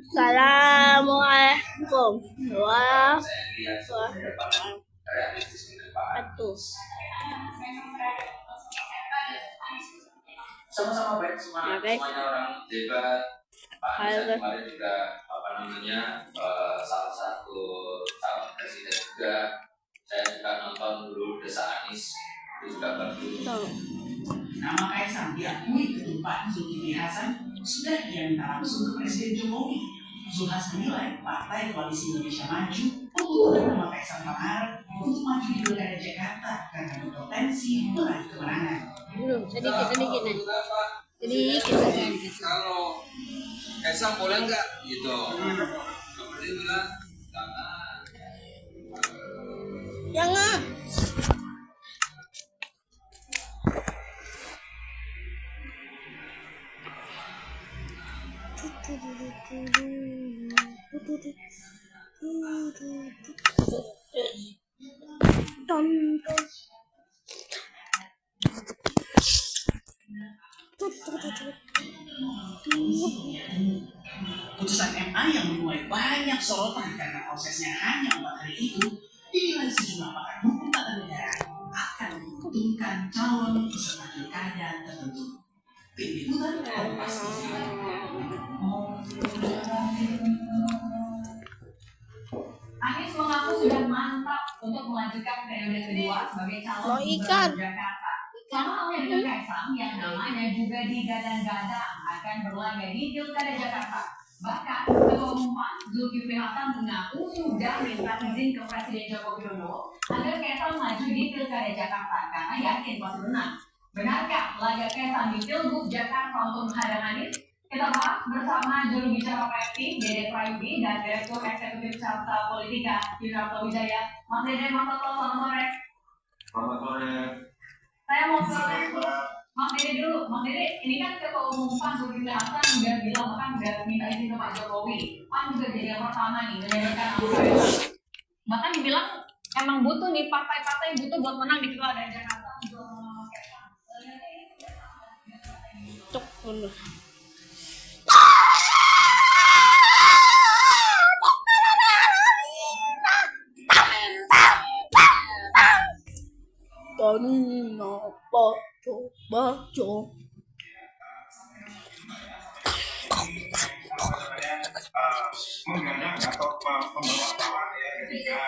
Assalamualaikum warahmatullahi wabarakatuh. Sama-sama baik semuanya orang hebat. Pak Anies kemarin juga salah satu calon presiden juga. Saya juga nonton dulu Desa Anies, itu juga bagus. Nama Kaisang diakui Ketum PAN Zulkifli Hasan sudah ia minta langsung ke Presiden Jokowi. Zulkifli Hasan menilai Partai Koalisi Indonesia Maju membutuhkan nama Kaisang Pangarep untuk maju di Pilkada Jakarta karena berpotensi meraih kemenangan. Sedikit. Kalau Kaisang boleh nggak gitu? Seperti bilang Jangan. Putusan MA yang menuai banyak sorotan karena prosesnya hanya 4 hari itu dinilai sejumlah pakar hukum tata negara akan menguntungkan calon peserta pilkada tertentu. Tim Liputan Kompas TV. Anies mengaku sudah mantap untuk melanjutkan periode kedua sebagai calon gubernur Jakarta. Sama halnya dengan Kaisang yang namanya juga digadang-gadang akan berlaga di Pilkada Jakarta. Bahkan Ketua Umum PAN Zulkifli Hasan mengaku sudah minta izin ke Presiden Joko Widodo agar Kaisang maju di Pilkada Jakarta karena yakin pasti menang. Benarkah laga Kaisang di Pilgub Jakarta untuk menghadang Anies? Kita bahas bersama juru bicara PSI, Dede Prayudi, dan Direktur Eksekutif Carta Politika, Yunarto Wijaya. Mas Dede, Mas Toto, selamat sore. selamat sore. Saya mau ke Mas Dede dulu. Mas Dede, ini kan Ketua Umum PAN Zulkifli Hasan udah bilang, bahkan udah minta izin ke Pak Jokowi. PAN juga jadi yang pertama nih, menyodorkan nama Kaisang. Bahkan dibilang emang butuh nih partai-partai yang butuh buat menang di Pilkada Jakarta. Cuk dulu. Kenapa coba? Menggadang atau membawa kawan ya ketika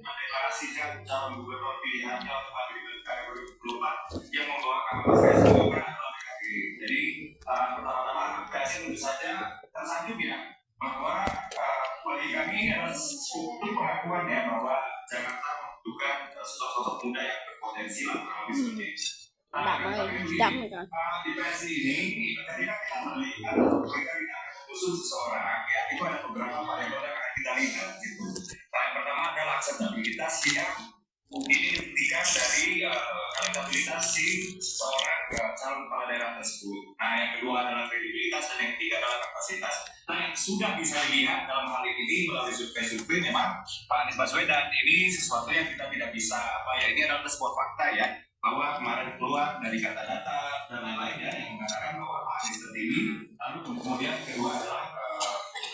mendeklarasikan calon gubernur pilihannya untuk maju di Pilkada 2024 yang membawa nama Mas Kaisang juga PKB. Jadi pertama-tama PSI tentu saja tersanjung ya bahwa bagi kami adalah suatu pengakuan ya bahwa Jakarta membutuhkan sosok muda yang berpotensi lah kurang lebih seperti itu. Di PSI ini ketika kita melihat kita khusus seseorang ya itu ada beberapa variabel yang akan kita lihat gitu. Yang pertama adalah akseptabilitas yang dibuktikan dari elektabilitas si seseorang calon kepala daerah tersebut. Nah yang kedua adalah kredibilitas dan yang ketiga adalah kapasitas. Nah yang sudah bisa dilihat dalam hal ini melalui survei memang Pak Anies Baswedan ini sesuatu yang kita tidak bisa ini adalah sebuah fakta ya bahwa kemarin keluar dari kata data dan lain-lain ya yang mengatakan bahwa Pak Anies tertinggi. Lalu kemudian kedua adalah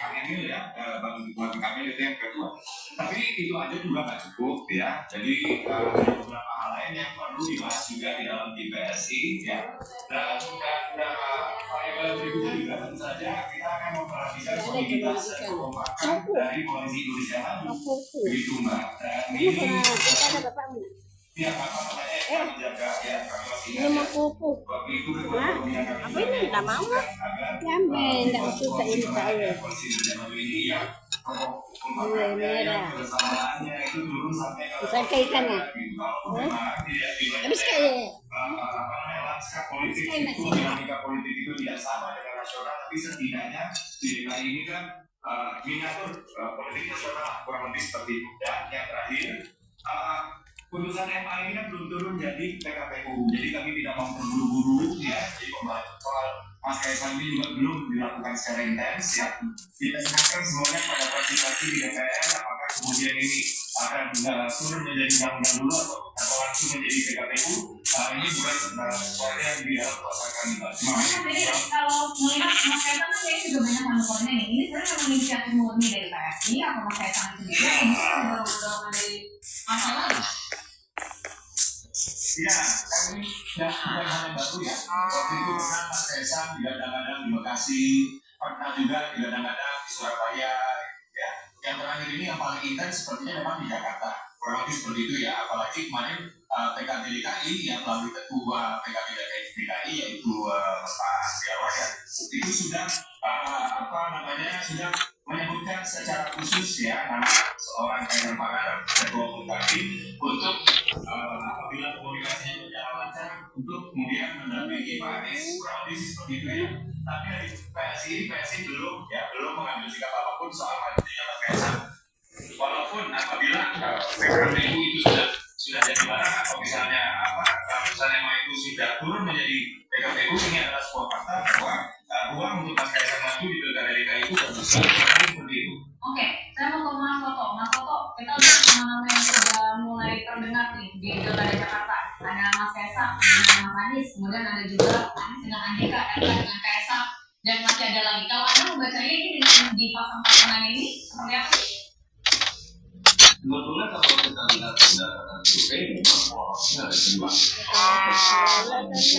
Kang Emil ya, Bang Kamil itu yang kedua. Tapi itu aja juga nggak cukup ya. Jadi ada beberapa hal lain yang perlu dibahas juga di dalam tim PSI ya. Dan variabel berikutnya juga tentu saja kita akan memperhatikan soliditas dan kekompakan dari koalisi Indonesia Maju. Begitu Mbak. Dan ini ya apa namanya yang menjaga ya kami masih Ini mau kuku. begitu Apa ini? Tidak mau lah. Jamin, tidak susah ini saya. koalisi Indonesia Maju ini ya Merah. kebersamaannya itu turun sampai ke Bisa ke ikan ya? Habis kayak. lanskap politik itu dinamika politik itu tidak sama dengan nasional tapi setidaknya di DKI ini kan miniatur politik nasional kurang lebih seperti itu. Dan yang terakhir putusan MA ini kan belum turun jadi PKPU, jadi kami tidak mau terburu-buru ya. Jadi pembahasan soal Mas Kaisang ini juga belum dilakukan secara intens ya. Kita serahkan semuanya pada partisipasi di DPR. Apakah kemudian ini akan turun menjadi undang-undang dulu atau langsung menjadi PKPU? Ini ini bukan soalnya dia rasakan Kalau melihat Mas Kaisang kan kayaknya juga banyak manuvernya nih. Ini sebenarnya memang inisiatif murni dari PSI atau Mas Kaisang sendiri atau mungkin ada dorongan dari Mas lain? Iya, kan ini bukan hal yang baru ya. Waktu itu pernah Mas Kaisang digadang-gadang di Bekasi, pernah juga digadang-gadang di Surabaya, ya. Yang terakhir ini yang paling intens sepertinya memang di Jakarta. Kurang lebih seperti itu ya. Apalagi kemarin PKB DKI yang melalui ketua PKB DKI yaitu Pak Setiawan ya, itu sudah sudah menyebutkan secara khusus ya nama seorang Kaisang Pangarep ketua Pemkabin untuk apabila komunikasinya berjalan lancar untuk kemudian mendampingi Pak Anies, kurang lebih seperti itu ya. Tapi dari PSI belum mengambil sikap apapun soal majunya Mas Kaisang. Walaupun apabila PKPU itu sudah jadi barang atau misalnya misalnya mau itu sudah turun menjadi PKPU, ini adalah sebuah fakta bahwa ruang untuk Mas Kaisang maju di Pilkada DKI itu terbesar seperti itu. Oke, saya mau ke Mas Toto. Mas Toto, kita lihat nama-nama yang sudah mulai terdengar nih di Pilkada Jakarta. Ada Mas Kaisang dengan Mas Anies, kemudian ada juga Anies dengan Andika, dengan Kaisang, dan masih ada lagi. Kalau Anda membacanya ini dengan dipasang-pasangan ini, seperti apa sih? Sebetulnya kalau kita lihat berdasarkan survei memang porosnya ada dua.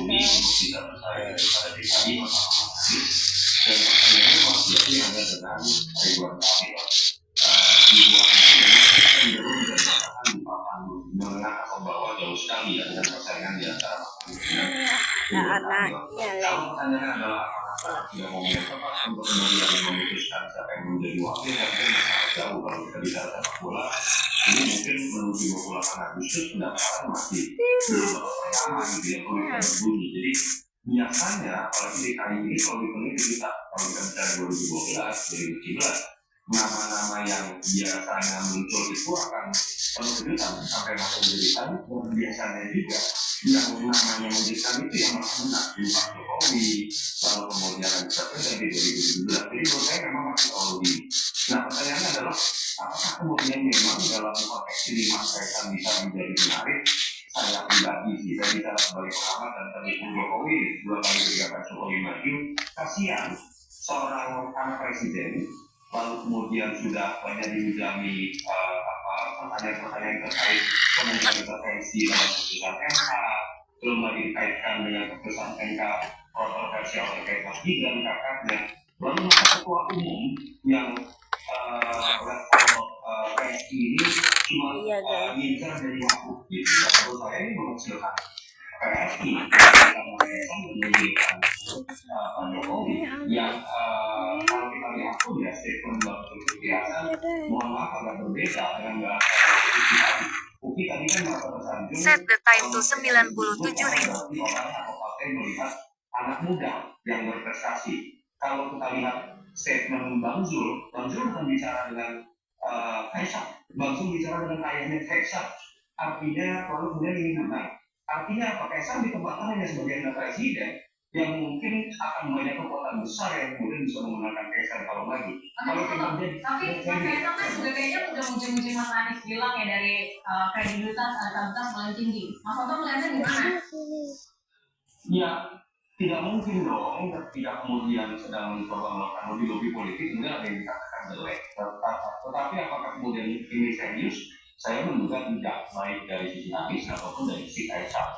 Ini tidak percaya daripada DKI sama Anies dan pertanyaannya masih ada dengan Ridwan Kamil. Di luar itu memang cenderung berdasarkan di papan menengah atau bawah jauh sekali ya dengan persaingan di antara Mas Anies dan Ridwan Kamil. Kalau pertanyaannya adalah apakah tidak mau tepat untuk kemudian memutuskan siapa yang menjadi wakil, mungkin sangat jauh kalau kita bicara sepak bola. Ini mungkin menuju 28 Agustus pendaftaran masih belum pertama gitu ya, kalau kita berbunyi. Jadi biasanya apalagi di kali ini kalau dihitung kita kalau kita bicara 2012, 2013 nama-nama yang biasanya muncul itu akan penuh kejutan sampai masuk kejutan. Dan biasanya juga yang namanya menjadikan itu yang menang di Pak Jokowi, lalu kemudian bisa terjadi di 2017. Jadi menurut saya memang masih terlalu dini. Nah pertanyaannya adalah apakah kemudian memang dalam konteks ini Mas Kaisang bisa menjadi menarik? Saya pribadi sih, saya bicara sebagai pengamat dan pendukung Jokowi 2 kali 3 kali Jokowi maju, kasihan seorang anak presiden lalu kemudian sudah banyak diujami pertanyaan-pertanyaan terkait kemungkinan intervensi dalam putusan MK, belum lagi dikaitkan dengan putusan MK kontroversial terkait Mas Gibran kakaknya, lalu masa ketua umum yang level PSI ini cuma ngincar dari waktu gitu. Menurut saya ini menghasilkan PSI karena Kaisang menunjukkan Pak Jokowi yang kalau kita lihat pun ya statement Bang Zulkifli Hasan mohon maaf agak berbeda dengan bahasa tadi. Uki tadi kan merasa tersanjung Set the time to 97.000. orang atau partai melihat anak muda yang berprestasi. Kalau kita lihat statement Bang Zul bukan bicara dengan Kaisang. Bang Zul bicara dengan ayahnya Kaisang. Artinya lalu kemudian ingin menang. Artinya apa? Kaisang ditempatkan hanya sebagai anak presiden yang mungkin akan banyak kekuatan besar yang kemudian bisa memenangkan Kaisang kalau maju. Kalau kemudian tapi Mas Kaisang kan juga kayaknya udah muji-muji Mas Anies bilang ya dari kredibilitas elektabilitas paling tinggi. Mas Toto melihatnya gimana? Ya, tidak mungkin dong ketika kemudian sedang mencoba melakukan lobby politik kemudian ada yang dikatakan jelek. Tetapi apakah kemudian ini serius? Saya menduga tidak, baik dari sisi Anies ataupun dari sisi Kaisang.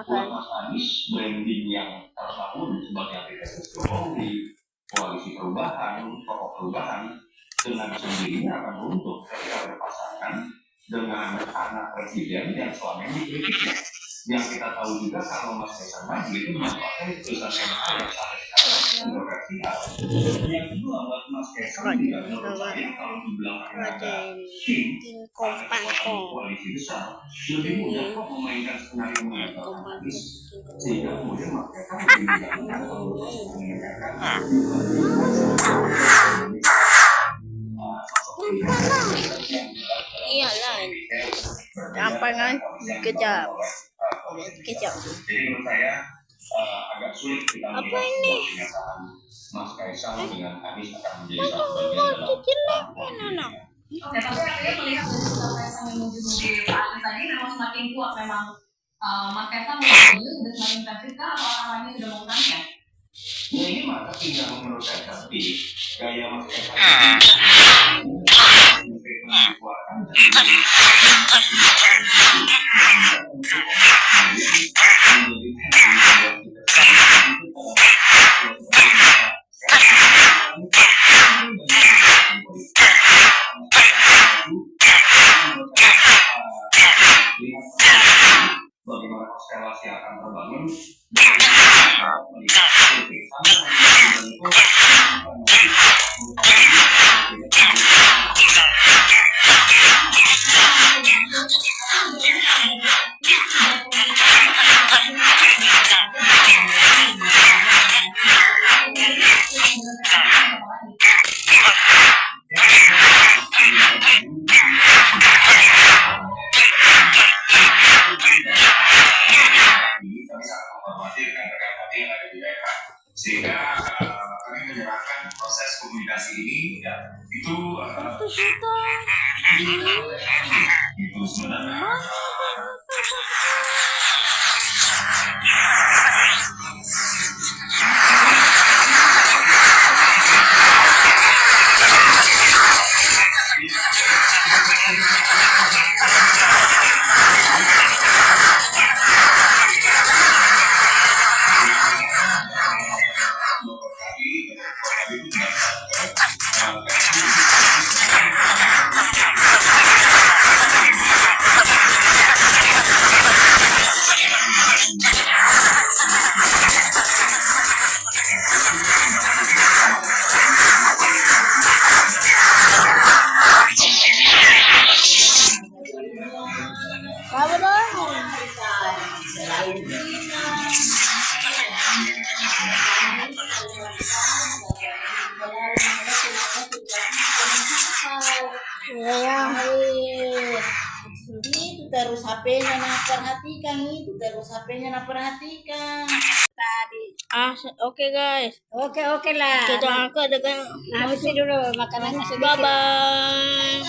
Buat Mas Anies, branding yang terbangun sebagai antitesis Jokowi, koalisi perubahan, tokoh perubahan, dengan sendirinya akan runtuh ketika berpasangan dengan anak presiden yang selama ini dikritiknya. Yang kita tahu juga kalau Mas Kaisang maju itu menyebabkan putusan MK yang sampai sekarang kontroversial. Yang kedua buat Mas Kaisang juga menurut saya kalau dibilang ada tim koalisi besar lebih mudah kok memainkan skenario mengatakan Anies sehingga kemudian Mas Kaisang lebih mudah iyalah gampangan kejap. Jadi menurut saya agak sulit kita melihat pernyataan Mas Kaisang dengan Anies akan menjadi satu bagian dalam Oke, tapi artinya melihat dari sikap Kaisang yang muji-muji Pak Anies tadi memang semakin kuat memang Mas Kaisang menurut Yuyun sudah semakin intensif kah atau orang lainnya sudah mengundangnya? Ya ini maka tinggal menurut saya tapi gaya Mas Kaisang bagaimana konstelasi yang akan terbangun sehingga kami menyerahkan proses komunikasi ini ya itu itu sebenarnya Apa dong? Ya, itu terus HP-nya nak perhatikan, itu terus HP-nya nak perhatikan. Tadi. Oke guys. Oke lah. Kita angkat dengan. Nah, dulu makanannya sedikit. Bye bye.